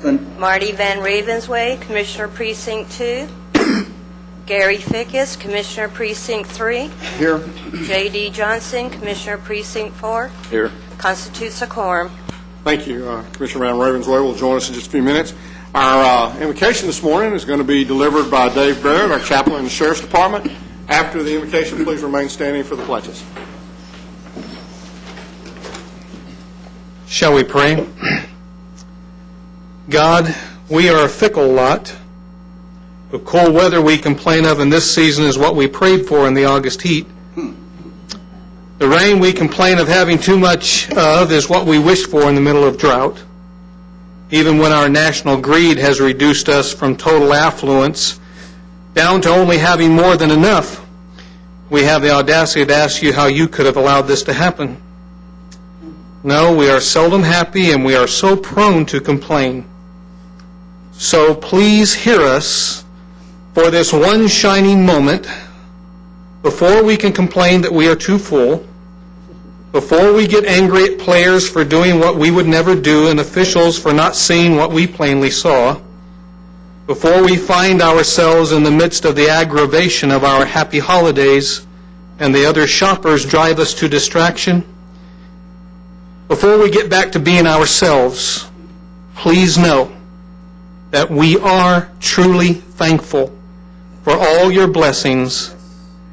Marty Van Ravensway, Commissioner Precinct 2. Gary Fickus, Commissioner Precinct 3. Here. J.D. Johnson, Commissioner Precinct 4. Here. Constitutes a quorum. Thank you. Commissioner Van Ravensway will join us in just a few minutes. Our invocation this morning is going to be delivered by Dave Barrett, our chaplain in the Sheriff's Department. After the invocation, please remain standing for the pledges. Shall we pray? God, we are a fickle lot. The cold weather we complain of in this season is what we prayed for in the August heat. The rain we complain of having too much of is what we wished for in the middle of drought. Even when our national greed has reduced us from total affluence down to only having more than enough, we have the audacity to ask you how you could have allowed this to happen. No, we are seldom happy and we are so prone to complain. So please hear us for this one shining moment before we can complain that we are too full, before we get angry at players for doing what we would never do and officials for not seeing what we plainly saw, before we find ourselves in the midst of the aggravation of our happy holidays and the other shoppers drive us to distraction, before we get back to being ourselves, please know that we are truly thankful for all your blessings,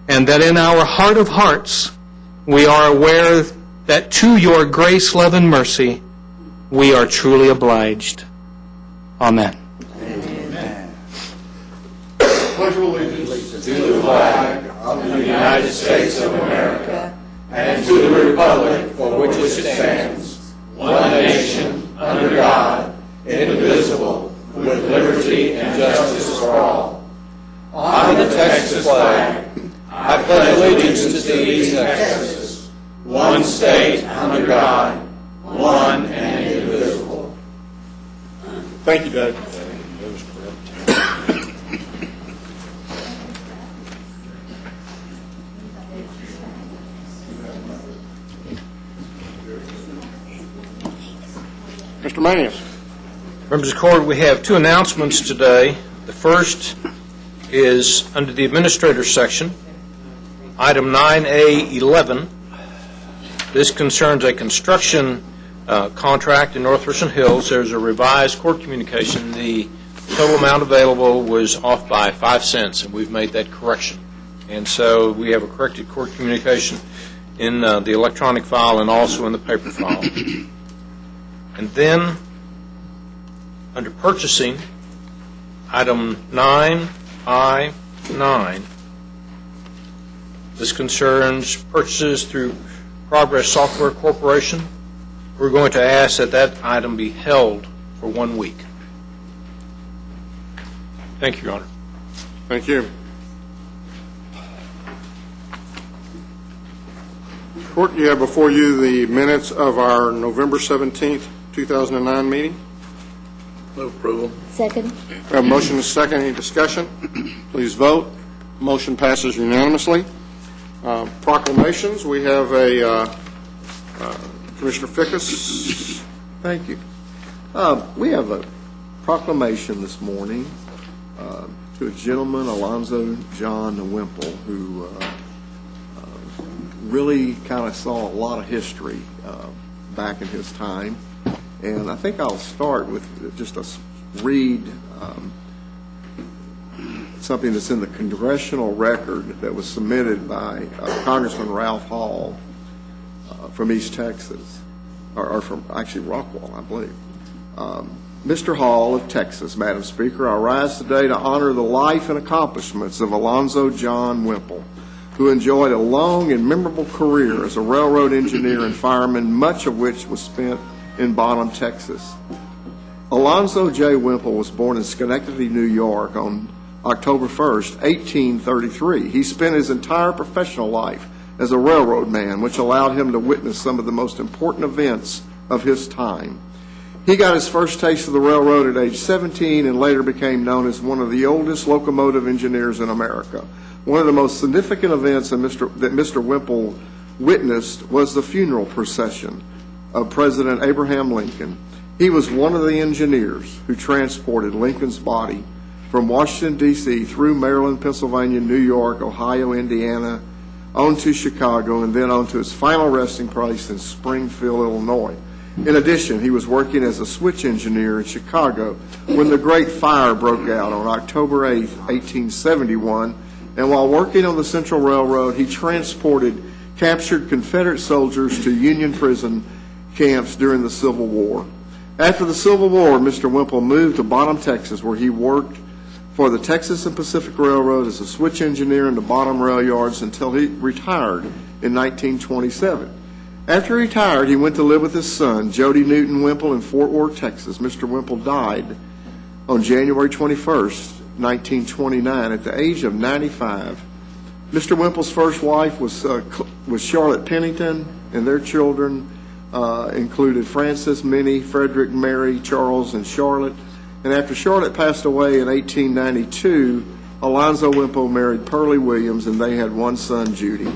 and that in our heart of hearts, we are aware that to your grace, love, and mercy, we are truly obliged. Amen. Amen. Pledge of allegiance To the flag of the United States of America and to the republic for which it stands, one nation, under God, indivisible, with liberty and justice for all. On the Texas flag, I pledge allegiance to these Texas, one state under God, one and indivisible. Thank you, Dave. Mr. Manius. Members of the Court, we have two announcements today. The first is under the Administrator section, item 9A11. This concerns a construction contract in North Richland Hills. There's a revised court communication. The total amount available was off by 5 cents, and we've made that correction. And so we have a corrected court communication in the electronic file and also in the paper file. And then, under purchasing, item 9I9. This concerns purchases through Progress Software Corporation. We're going to ask that that item be held for 1 week. Thank you, Your Honor. Thank you. Court, you have before you the minutes of our November 17th, 2009 meeting. Move approval. Second. We have a motion and a second. Any discussion? Please vote. Motion passes unanimously. Proclamations. We have a Commissioner Fickus. Thank you. We have a proclamation this morning to a gentleman, Alonzo John Wimple, who really kind of saw a lot of history back in his time. And I think I'll start with just a read something that's in the congressional record that was submitted by Congressman Ralph Hall from East Texas, or from actually Rockwall, I believe. Mr. Hall of Texas, Madam Speaker, I rise today to honor the life and accomplishments of Alonzo John Wimple, who enjoyed a long and memorable career as a railroad engineer and fireman, much of which was spent in Bonham, Texas. Alonzo J. Wimple was born in Schenectady, New York on October 1st, 1833. He spent his entire professional life as a railroad man, which allowed him to witness some of the most important events of his time. He got his first taste of the railroad at age 17 and later became known as one of the oldest locomotive engineers in America. One of the most significant events that Mr. Wimple witnessed was the funeral procession of President Abraham Lincoln He was one of the engineers who transported Lincoln's body from Washington, D.C. through Maryland, Pennsylvania, New York, Ohio, Indiana, on to Chicago, and then on to his final resting place in Springfield, Illinois. In addition, he was working as a switch engineer in Chicago when the Great Fire broke out on October 8, 1871, and while working on the Central Railroad, he transported captured Confederate soldiers to Union prison camps during the Civil War. After the Civil War, Mr. Wimple moved to Bottom, Texas, where he worked for the Texas and Pacific Railroad as a switch engineer in the Bottom rail yards until he retired in 1927. After he retired, he went to live with his son, Jody Newton Wimple, in Fort Worth, Texas. Mr. Wimple died on January 21st, 1929, at the age of 95. Mr. Wimple's first wife was Charlotte Pennington, and their children included Francis, Minnie, Frederick, Mary, Charles, and Charlotte. And after Charlotte passed away in 1892, Alonzo Wimple married Pearlie Williams, and they had one son, Judy.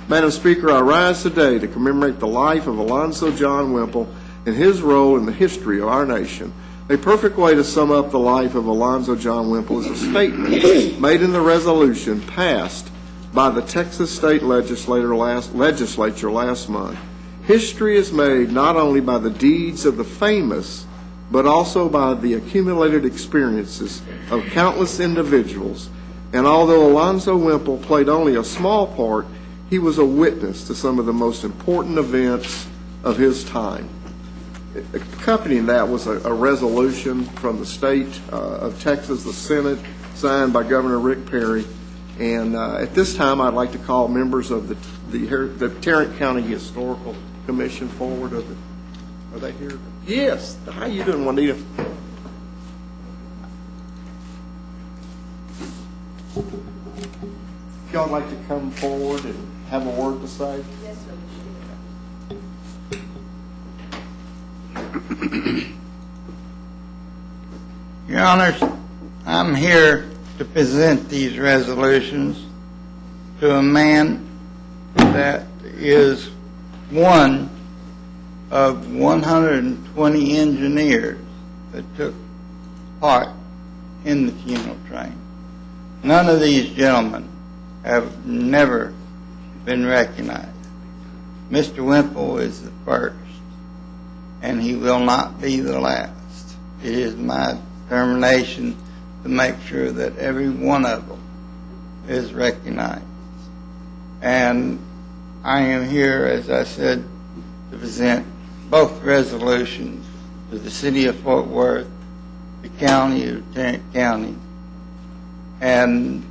Madam Speaker, I rise today to commemorate the life of Alonzo John Wimple and his role in the history of our nation. A perfect way to sum up the life of Alonzo John Wimple is a statement made in the resolution passed by the Texas State Legislature last month. History is made not only by the deeds of the famous, but also by the accumulated experiences of countless individuals. And although Alonzo Wimple played only a small part, he was a witness to some of the most important events of his time. Accompanying that was a resolution from the state of Texas, the Senate, signed by Governor Rick Perry. And at this time, I'd like to call members of the Tarrant County Historical Commission forward. Are they here? Yes. How you doing, Juanita? If y'all like to come forward and have a word to say? Yes, sir. Your Honors, I'm here to present these resolutions to a man that is one of 120 engineers that took part in the funeral train. None of these gentlemen have never been recognized. Mr. Wimple is the first, and he will not be the last. It is my determination to make sure that every one of them is recognized. And I am here, as I said, to present both resolutions to the city of Fort Worth, the county of Tarrant County, and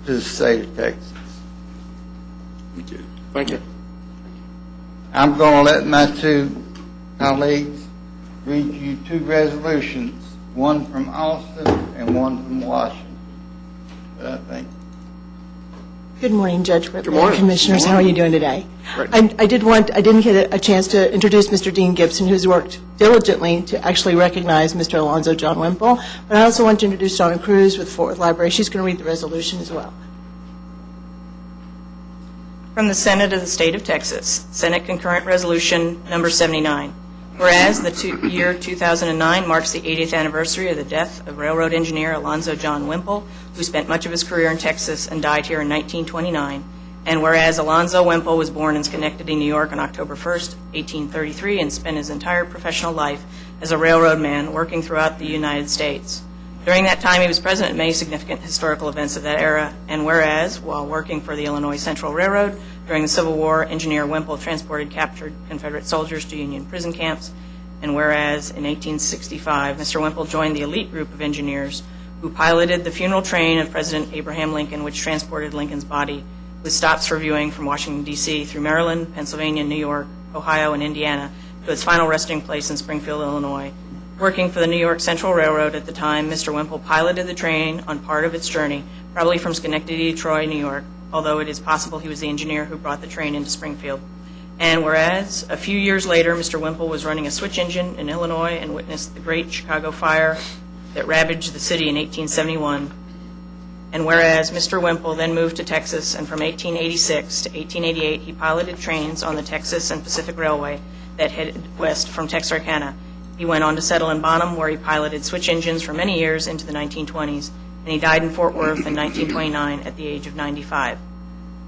to the state of Texas. Thank you. I'm going to let my two colleagues read you two resolutions, one from Austin and one from Washington. But I think Good morning, Judge Whitley. Good morning. Commissioners. How are you doing today? Great. I didn't get a chance to introduce Mr. Dean Gibson, who's worked diligently to actually recognize Mr. Alonzo John Wimple. But I also want to introduce Donna Cruz with Fort Worth Library. She's going to read the resolution as well. From the Senate of the State of Texas, Senate Concurrent Resolution Number 79. Whereas the year 2009 marks the 80th anniversary of the death of railroad engineer Alonzo John Wimple, who spent much of his career in Texas and died here in 1929. And whereas Alonzo Wimple was born in Schenectady, New York on October 1st, 1833, and spent his entire professional life as a railroad man working throughout the United States. During that time, he was present at many significant historical events of that era. And whereas, while working for the Illinois Central Railroad during the Civil War, engineer Wimple transported captured Confederate soldiers to Union prison camps. And whereas, in 1865, Mr. Wimple joined the elite group of engineers who piloted the funeral train of President Abraham Lincoln, which transported Lincoln's body with stops for viewing from Washington, D.C. through Maryland, Pennsylvania, New York, Ohio, and Indiana to its final resting place in Springfield, Illinois. Working for the New York Central Railroad at the time, Mr. Wimple piloted the train on part of its journey, probably from Schenectady to Troy, New York, although it is possible he was the engineer who brought the train into Springfield. And whereas, a few years later, Mr. Wimple was running a switch engine in Illinois and witnessed the Great Chicago Fire that ravaged the city in 1871. And whereas Mr. Wimple then moved to Texas, and from 1886 to 1888 he piloted trains on the Texas and Pacific Railway, that headed west from Texarkana. He went on to settle in Bonham, where he piloted switch engines for many years into the 1920s, and he died in Fort Worth in 1929 at the age of 95.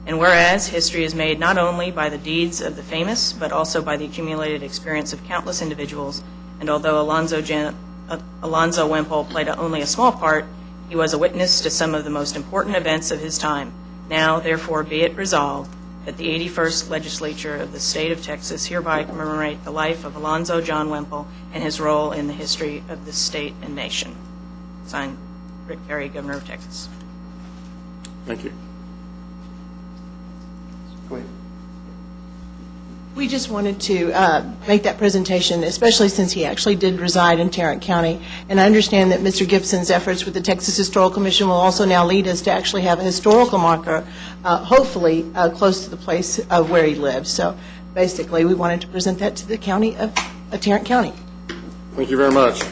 And whereas history is made not only by the deeds of the famous, but also by the accumulated experience of countless individuals, and although Alonzo Wemple played only a small part, he was a witness to some of the most important events of his time. Now, therefore, be it resolved that the 81st Legislature of the State of Texas hereby commemorate the life of Alonzo John Wemple and his role in the history of this state and nation. Signed, Rick Perry, Governor of Texas. Thank you. We just wanted to make that presentation, especially since he actually did reside in Tarrant County. And I understand that Mr. Gibson's efforts with the Texas Historical Commission will also now lead us to actually have a historical marker, hopefully close to the place of where he lived. So basically, we wanted to present that to the county of Tarrant County. Thank you very much.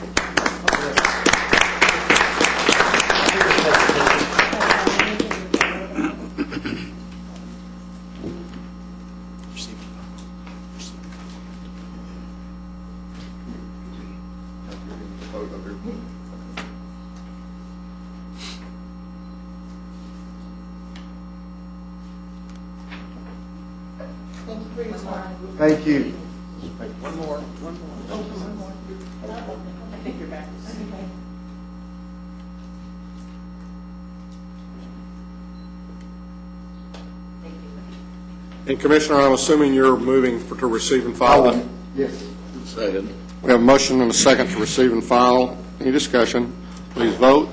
Thank you. And Commissioner, I'm assuming you're moving to receive and file then? Yes. Second. We have a motion and a second to receive and file. Any discussion? Please vote.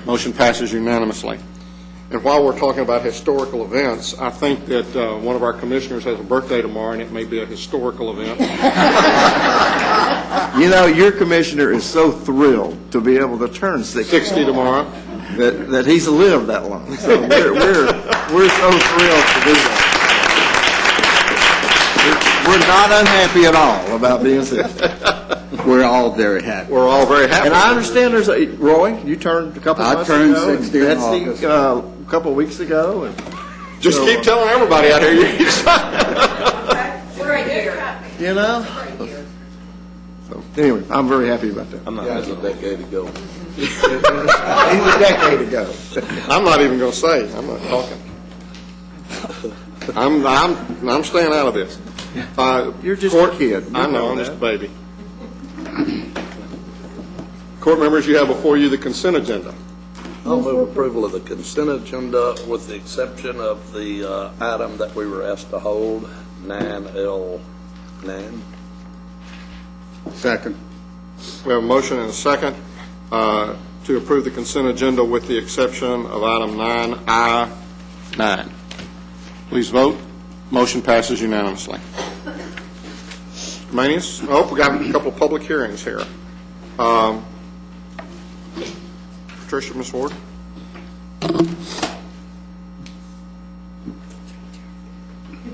Motion passes unanimously. And while we're talking about historical events, I think that one of our commissioners has a birthday tomorrow, and it may be a historical event. You know, your commissioner is so thrilled to be able to turn 60 tomorrow. that he's lived that long. So we're so thrilled to do that. We're not unhappy at all about being 60. We're all very happy. We're all very happy. And I understand there's a, Roy, you turned a couple I months turned ago. 60 in Betsy, August. a couple of weeks ago. And Just so, keep telling everybody out here. you know? So, anyway, I'm very happy about that. I'm not as a decade ago. He's a decade ago. I'm not even going to say. I'm not talking. I'm staying out of this. You're just Court, a kid. I know, I'm just a baby. Court members, you have before you the consent agenda. I'll move approval of the consent agenda with the exception of the item that we were asked to hold, 9L9. Second. We have a motion and a second to approve the consent agenda with the exception of item 9I9. Please vote. Motion passes unanimously. Manius? Oh, we got a couple of public hearings here. Patricia, Ms. Ward? Good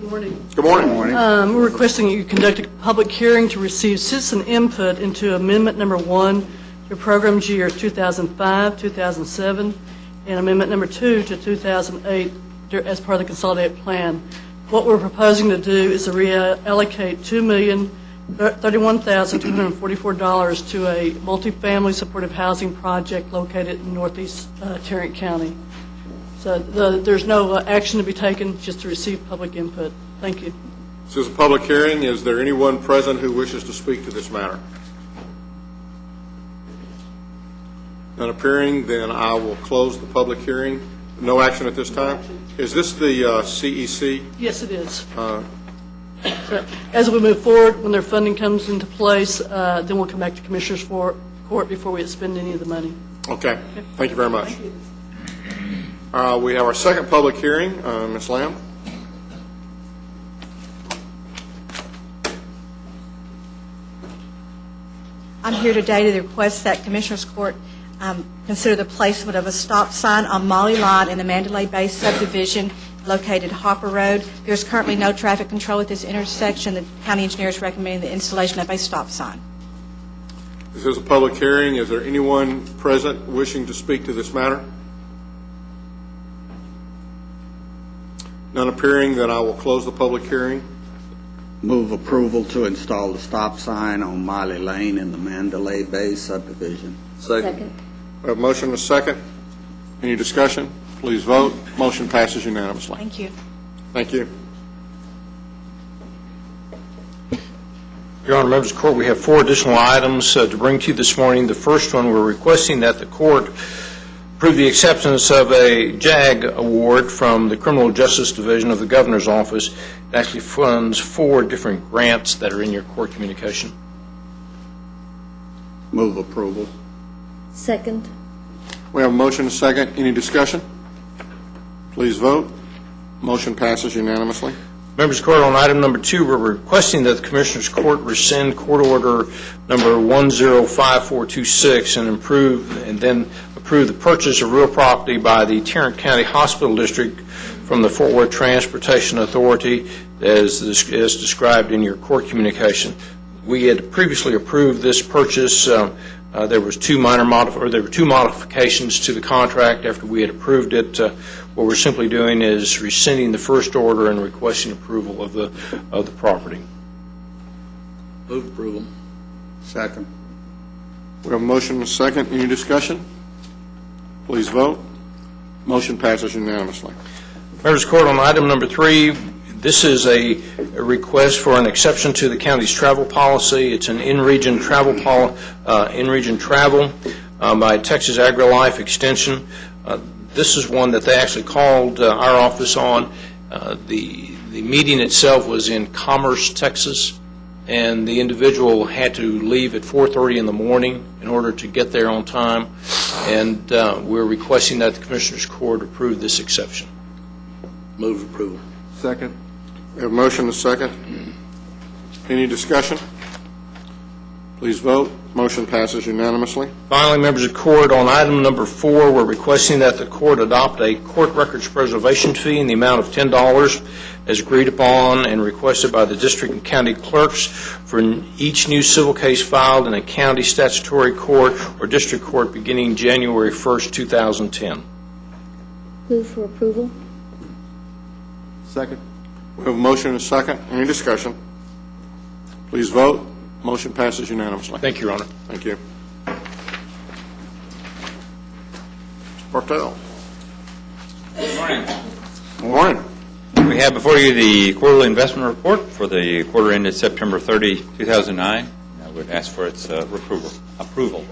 morning. Good morning. We're requesting you conduct a public hearing to receive citizen input into Amendment Number 1 to Programs Year 2005, 2007, and Amendment Number 2 to 2008 as part of the Consolidated Plan. What we're proposing to do is to reallocate $2,031,244 to a multifamily supportive housing project located in northeast Tarrant County. So there's no action to be taken, just to receive public input. Thank you. This is a public hearing. Is there anyone present who wishes to speak to this matter? None appearing, then I will close the public hearing. No action at this time? Is this the CEC? Yes, it is. So as we move forward, when their funding comes into place, then we'll come back to Commissioners Court before we spend any of the money. Okay. Thank you very much. We have our second public hearing. Ms. Lamb? I'm here today to request that Commissioners Court consider the placement of a stop sign on Molly Line in the Mandalay Bay subdivision located Hopper Road. There's currently no traffic control at this intersection. The county engineer is recommending the installation of a stop sign. This is a public hearing. Is there anyone present wishing to speak to this matter? None appearing, then I will close the public hearing. Move approval to install the stop sign on Miley Lane in the Mandalay Bay subdivision. Second. We have a motion and a second. Any discussion? Please vote. Motion passes unanimously. Thank you. Thank you. Your Honor, members of the court, we have 4 additional items to bring to you this morning. The first one, we're requesting that the court approve the acceptance of a JAG award from the Criminal Justice Division of the Governor's Office. It actually funds 4 different grants that are in your court communication. Move approval. Second. We have a motion and a second. Any discussion? Please vote. Motion passes unanimously. Members of the court, on item number 2, we're requesting that the Commissioners Court rescind court order number 105426 and then approve the purchase of real property by the Tarrant County Hospital District from the Fort Worth Transportation Authority as described in your court communication. We had previously approved this purchase. There were two modifications to the contract after we had approved it. What we're simply doing is rescinding the first order and requesting approval of the property. Move approval. Second. We have a motion and a second. Any discussion? Please vote. Motion passes unanimously. Members of the court, on item number 3, this is a request for an exception to the county's travel policy. It's an in-region travel by Texas Agri-Life Extension. This is one that they actually called our office on. The meeting itself was in Commerce, Texas, and the individual had to leave at 4:30 in the morning in order to get there on time, and we're requesting that the Commissioners Court approve this exception. Move approval. Second. We have a motion and a second. Any discussion? Please vote. Motion passes unanimously. Finally, members of the court, on item number 4, we're requesting that the court adopt a court records preservation fee in the amount of $10 as agreed upon and requested by the district and county clerks for each new civil case filed in a county statutory court or district court beginning January 1st, 2010. Move for approval. Second. We have a motion and a second. Any discussion? Please vote. Motion passes unanimously. Thank you, Your Honor. Thank you. Mr. Bartel. Good morning. Good morning. We have before you the quarterly investment report for the quarter ended September 30, 2009. I would ask for its approval.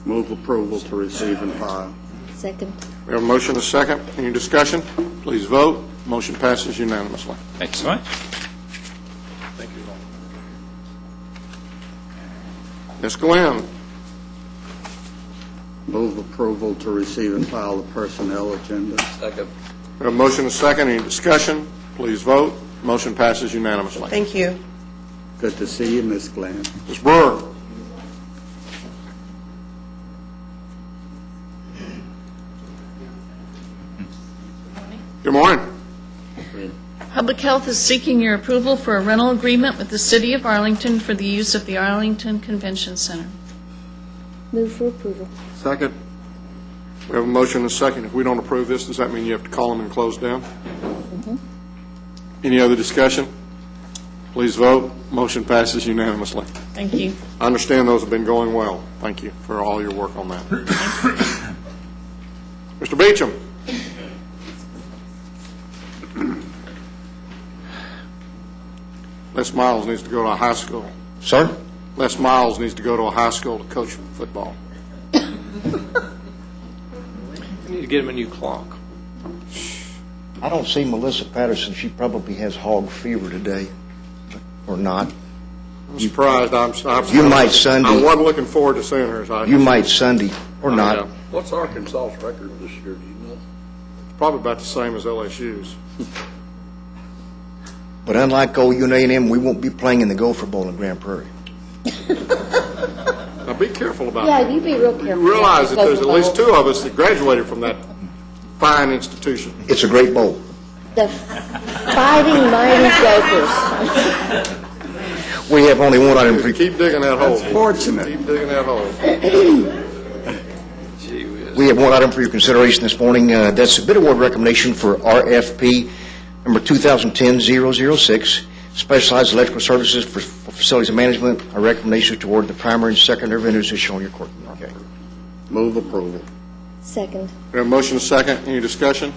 Move approval to receive and file. Second. We have a motion and a second. Any discussion? Please vote. Motion passes unanimously. Thank you so much. Thank you. Ms. Glenn. Move approval to receive and file the personnel agenda. Second. We have a motion and a second. Any discussion? Please vote. Motion passes unanimously. Thank you. Good to see you, Ms. Glenn. Ms. Brewer. Good morning. Public Health is seeking your approval for a rental agreement with the City of Arlington for the use of the Arlington Convention Center. Move for approval. Second. We have a motion and a second. If we don't approve this, does that mean you have to call them and close down? Mm-hmm. Any other discussion? Please vote. Motion passes unanimously. Thank you. I understand those have been going well. Thank you for all your work on that. Mr. Beecham. Les Miles needs to go to a high school. Sir? Les Miles needs to go to a high school to coach football. We need to get him a new clock. I don't see Melissa Patterson. She probably has hog fever today, or not. I'm surprised. You might Sunday. I wasn't looking forward to seeing her. You might Sunday, or not. What's Arkansas's record this year, do you know? Probably about the same as LSU's. But unlike old UNA&M, we won't be playing in the Gopher Bowl in Grand Prairie. Now be careful about Yeah, that. you be real careful. You realize that there's at least 2 of us that graduated from that fine institution. It's a great bowl. The Fighting Mighty Gophers. We have only one item for you. Keep digging that hole. Fortunate. Keep digging that hole. We have one item for your consideration this morning. That's a bid award recommendation for RFP number 2010-006, specialized electrical services for facilities management. Our recommendation is to award the primary and secondary vendors as shown in your court communique. Move approval. Second. We have a motion and a second. Any discussion?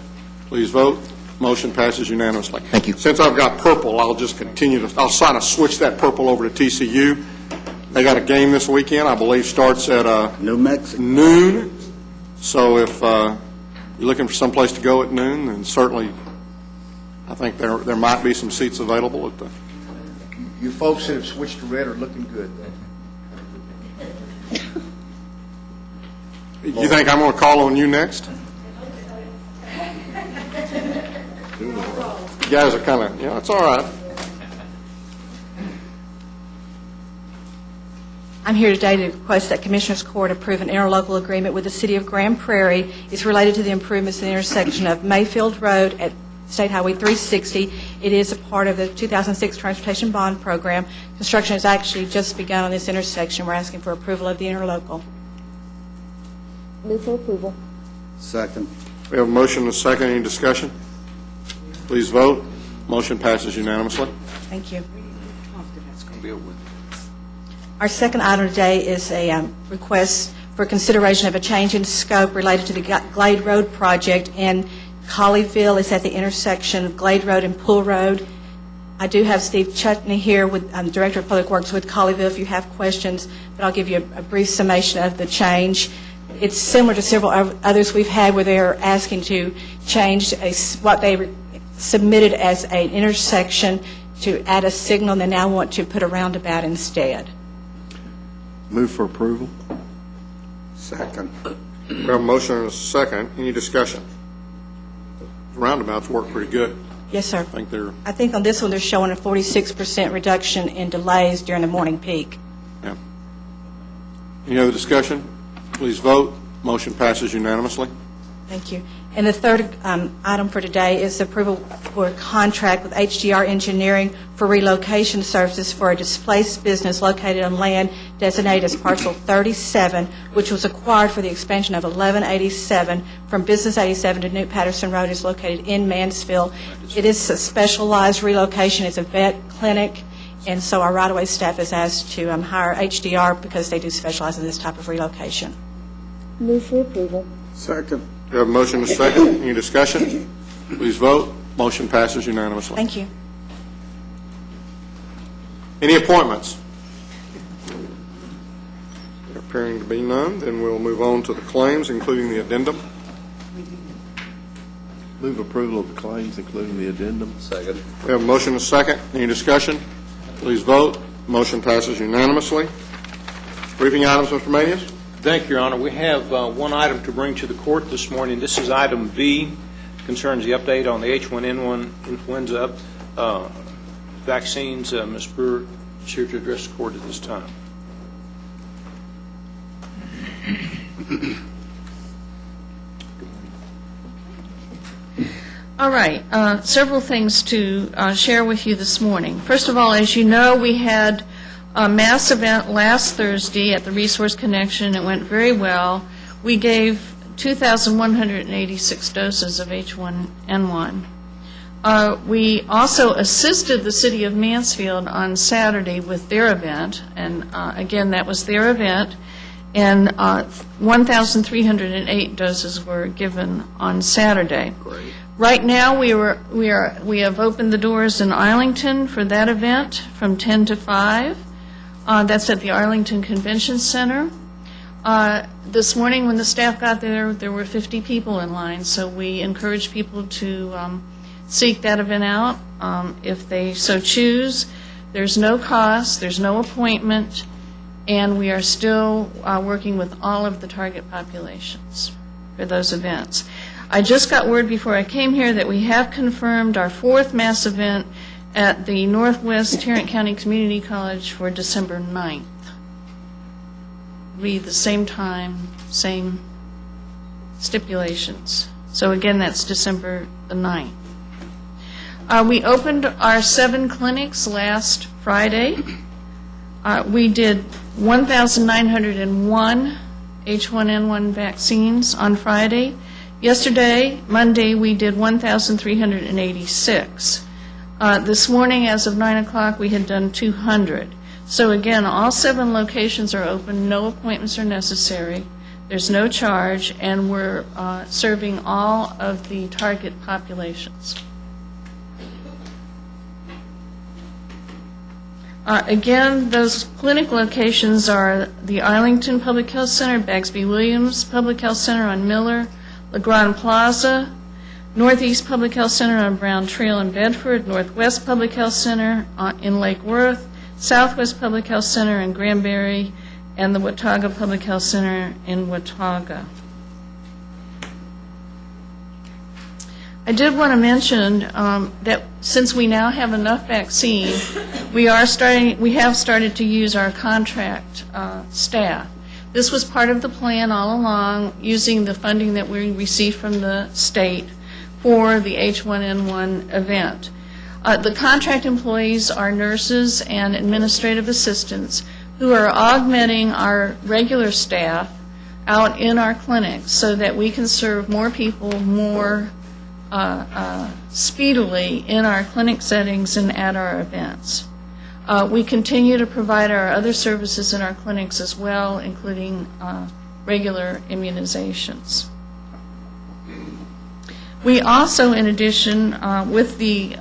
Please vote. Motion passes unanimously. Thank you. Since I've got purple, I'll just continue to, I'll kind of switch that purple over to TCU. They got a game this weekend, I believe starts at New Mexico. noon. So if you're looking for someplace to go at noon, then certainly I think there might be some seats available at the. You folks that have switched to red are looking good. You think I'm going to call on you next? You guys are kind of, it's all right. I'm here today to request that Commissioners Court approve an interlocal agreement with the City of Grand Prairie. It's related to the improvements in the intersection of Mayfield Road at State Highway 360. It is a part of the 2006 Transportation Bond Program. Construction has actually just begun on this intersection. We're asking for approval of the interlocal. Move for approval. Second. We have a motion and a second. Any discussion? Please vote. Motion passes unanimously. Thank you. Our second item today is a request for consideration of a change in scope related to the Glade Road project in Colleyville. It's at the intersection of Glade Road and Pool Road. I do have Steve Chutney here, with Director of Public Works with Colleyville, if you have questions, but I'll give you a brief summation of the change. It's similar to several others we've had where they're asking to change what they submitted as an intersection to add a signal, and they now want to put a roundabout instead. Move for approval. Second. We have a motion and a second. Any discussion? Roundabouts work pretty good. Yes, sir. I think on this one they're showing a 46% reduction in delays during the morning peak. Yeah. Any other discussion? Please vote. Motion passes unanimously. Thank you. And the third item for today is approval for a contract with HDR Engineering for relocation services for a displaced business located on land designated as Parcel 37, which was acquired for the expansion of 1187 from Business 87 to New Patterson Road. Is located in Mansfield. It is a specialized relocation. It's a vet clinic, and so our right-of-way staff is asked to hire HDR because they do specialize in this type of relocation. Move for approval. Second. We have a motion and a second. Any discussion? Please vote. Motion passes unanimously. Thank you. Any appointments? There appearing to be none, then we'll move on to the claims, including the addendum. Move approval of the claims, including the addendum. Second. We have a motion and a second. Any discussion? Please vote. Motion passes unanimously. Briefing items, Mr. Manius? Thank you, Your Honor. We have one item to bring to the court this morning. This is item B, concerns the update on the H1N1 influenza vaccines. Ms. Brewer is here to address the court at this time. All right. Several things to share with you this morning. First of all, as you know, we had a mass event last Thursday at the Resource Connection. It went very well. We gave 2,186 doses of H1N1. We also assisted the city of Mansfield on Saturday with their event, and again, that was their event, and 1,308 doses were given on Saturday. Great. Right now, we have opened the doors in Arlington for that event from 10 to 5. That's at the Arlington Convention Center. This morning when the staff got there, there were 50 people in line, so we encourage people to seek that event out if they so choose. There's no cost, there's no appointment, and we are still working with all of the target populations for those events. I just got word before I came here that we have confirmed our fourth mass event at the Northwest Tarrant County Community College for December 9th. It'll be the same time, same stipulations. So again, that's December the 9th. We opened our 7 clinics last Friday. We did 1,901 H1N1 vaccines on Friday. Yesterday, Monday, we did 1,386. This morning, as of 9 o'clock, we had done 200. So again, all 7 locations are open, no appointments are necessary, there's no charge, and we're serving all of the target populations. Again, those clinic locations are the Arlington Public Health Center, Bagsby Williams Public Health Center on Miller, LeGrand Plaza, Northeast Public Health Center on Brown Trail in Bedford, Northwest Public Health Center in Lake Worth, Southwest Public Health Center in Granbury, and the Watauga Public Health Center in Watauga. I did want to mention that since we now have enough vaccine, we have started to use our contract staff. This was part of the plan all along, using the funding that we received from the state for the H1N1 event. The contract employees are nurses and administrative assistants who are augmenting our regular staff out in our clinics so that we can serve more people more speedily in our clinic settings and at our events. We continue to provide our other services in our clinics as well, including regular immunizations. We also, in addition, with the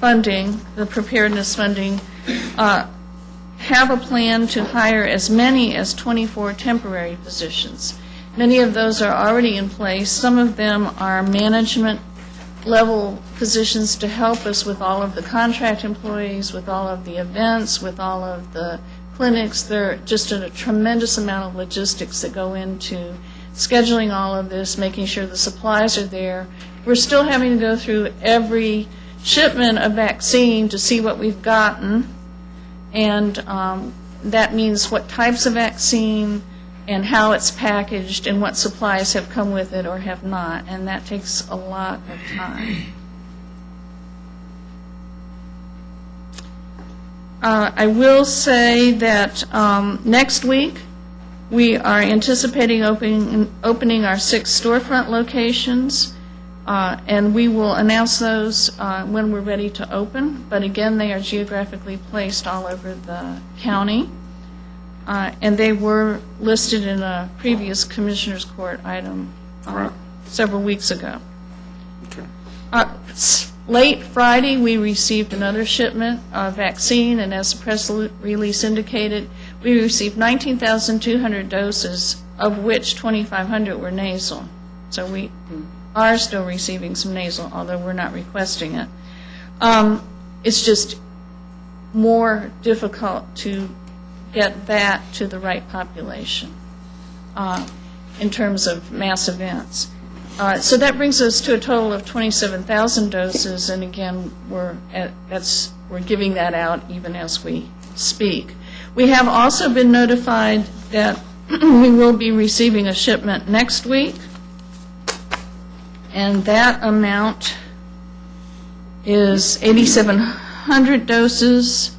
funding, the preparedness funding, have a plan to hire as many as 24 temporary positions. Many of those are already in place. Some of them are management level positions to help us with all of the contract employees, with all of the events, with all of the clinics. There are just a tremendous amount of logistics that go into scheduling all of this, making sure the supplies are there. We're still having to go through every shipment of vaccine to see what we've gotten, and that means what types of vaccine and how it's packaged and what supplies have come with it or have not, and that takes a lot of time. I will say that next week we are anticipating opening our 6 storefront locations, and we will announce those when we're ready to open. But again, they are geographically placed all over the county. And they were listed in a previous Commissioner's Court item several weeks ago. Late Friday, we received another shipment of vaccine, and as the press release indicated, we received 19,200 doses, of which 2,500 were nasal. So we are still receiving some nasal, although we're not requesting it. It's just more difficult to get that to the right population in terms of mass events. So that brings us to a total of 27,000 doses, and again, we're giving that out even as we speak. We have also been notified that we will be receiving a shipment next week, and that amount is 8,700 doses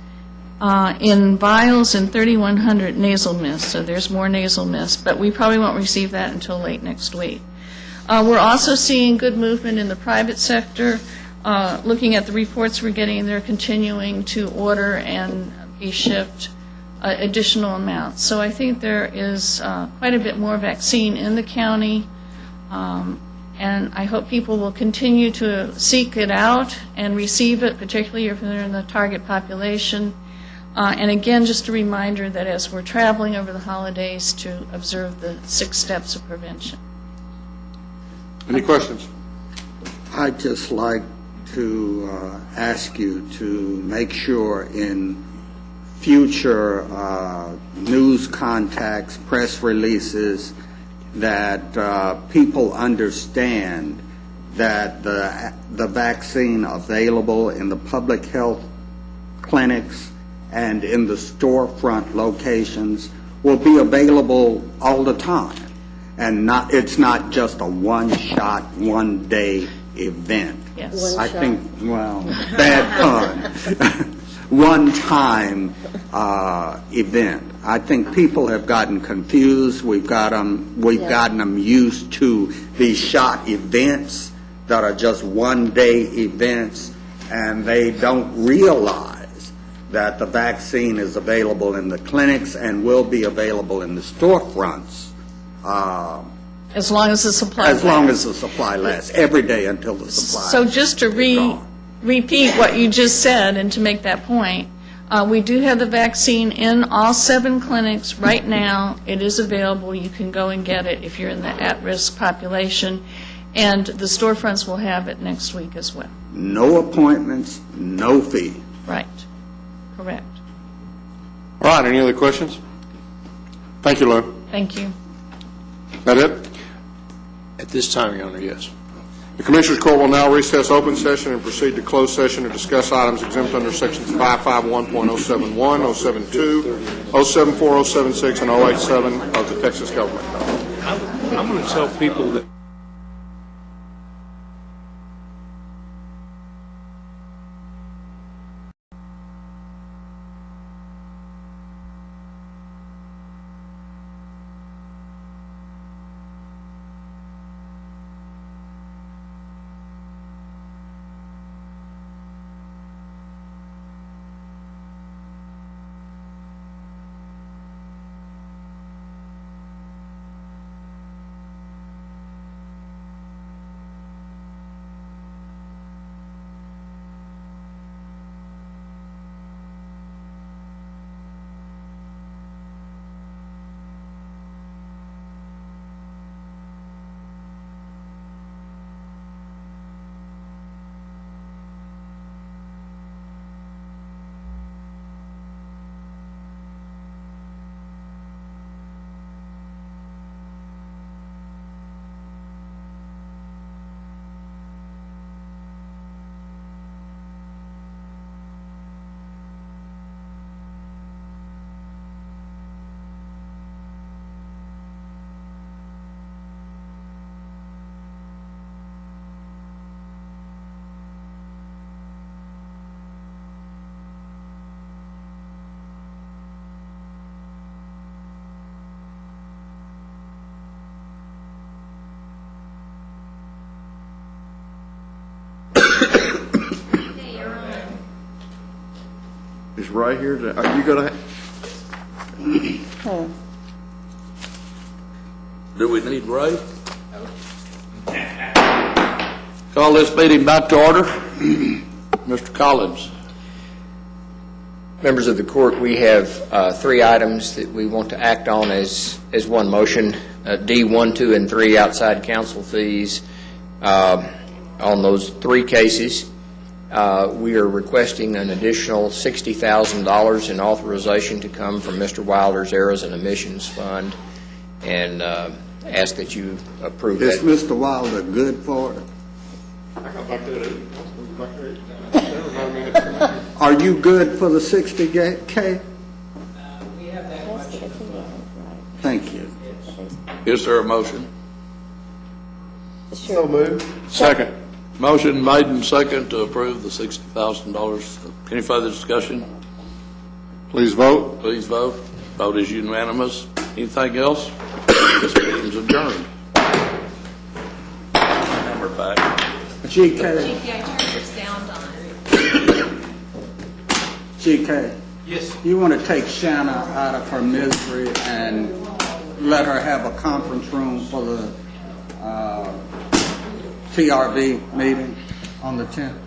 in vials and 3,100 nasal mist. So there's more nasal mist, but we probably won't receive that until late next week. We're also seeing good movement in the private sector. Looking at the reports we're getting, they're continuing to order and be shipped additional amounts. So I think there is quite a bit more vaccine in the county, and I hope people will continue to seek it out and receive it, particularly if they're in the target population. And again, just a reminder that as we're traveling over the holidays, to observe the 6 steps of prevention. Any questions? I'd just like to ask you to make sure in future news contacts, press releases, that people understand that the vaccine available in the public health clinics and in the storefront locations will be available all the time. And it's not just a one-shot, one-day event. Yes. I think, well, bad pun. One-time event. I think people have gotten confused. We've gotten them used to these shot events that are just one-day events. and they don't realize that the vaccine is available in the clinics and will be available in the storefronts As long as the supply as long as the supply lasts, every day until the supply. So just to repeat what you just said, and to make that point, we do have the vaccine in all 7 clinics right now. It is available. You can go and get it if you're in the at-risk population. And the storefronts will have it next week as well. No appointments, no fee. Right. Correct. All right, any other questions? Thank you, Lou. Thank you. That it? At this time, Your Honor, yes. The Commissioners' Court will now recess open session and proceed to closed session to discuss items exempt under Sections 551.071, 072, 074, 076, and 087 of the Texas Government Code. I'm going to tell people that Is right here. Are you going to? Do we need Ray? Call this meeting back to order. Mr. Collins. Members of the court, we have 3 items that we want to act on as one motion. D1, 2, and 3 outside counsel fees. On those 3 cases, we are requesting an additional $60,000 in authorization to come from Mr. Wilder's Errors and Omissions Fund, and ask that you approve that. Is Mr. Wilder good for it? Are you good for the 60K? We have that much. Thank you. Is there a motion? So moved. Second. Motion made and second to approve the $60,000. Any further discussion? Please vote. Please vote. Vote is unanimous. Anything else? This meeting's adjourned. And we're back. GK. I turned your sound on. GK. Yes. You want to take Shanna out of her misery and let her have a conference room for the TRV meeting on the 10th?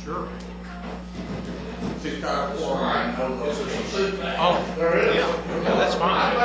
Sure. Oh, yeah, that's fine.